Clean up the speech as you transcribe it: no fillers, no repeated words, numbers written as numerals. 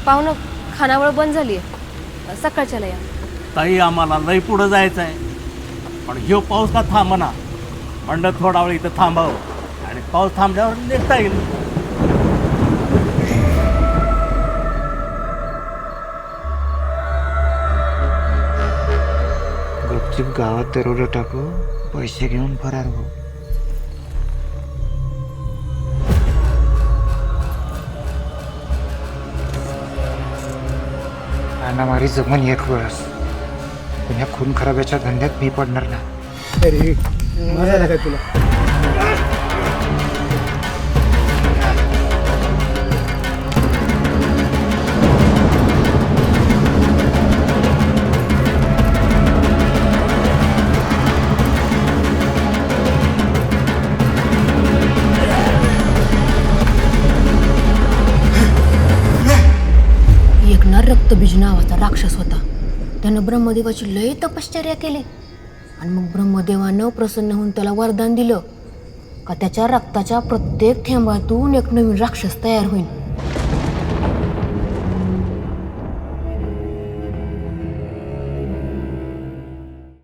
पाहुणं खानावळ बंद झाली आहे, सकाळच्याला या. ताई आम्हाला लई पुढं जायचं आहे, पण ह्यो पाऊस का थांबना. म्हणलं थोडा वेळ इथं थांबावं आणि पाऊस थांबल्यावर निघता येईल. गपचूप गावात दरोडा टाकू, पैसे घेऊन फरार हो. मारी जमन एक वेळस, पण या खून खराब्याच्या धंद्यात मी पडणार ना. अरे मजा लागत तुला. रक्तबीज नावाचा राक्षस होता. त्यानं ब्रह्मदेवाची लय तपश्चर्या केली आणि मग ब्रह्मदेवानं प्रसन्न होऊन त्याला वरदान दिलं का त्याच्या रक्ताच्या प्रत्येक थेंबातून एक नवीन राक्षस तयार होईल.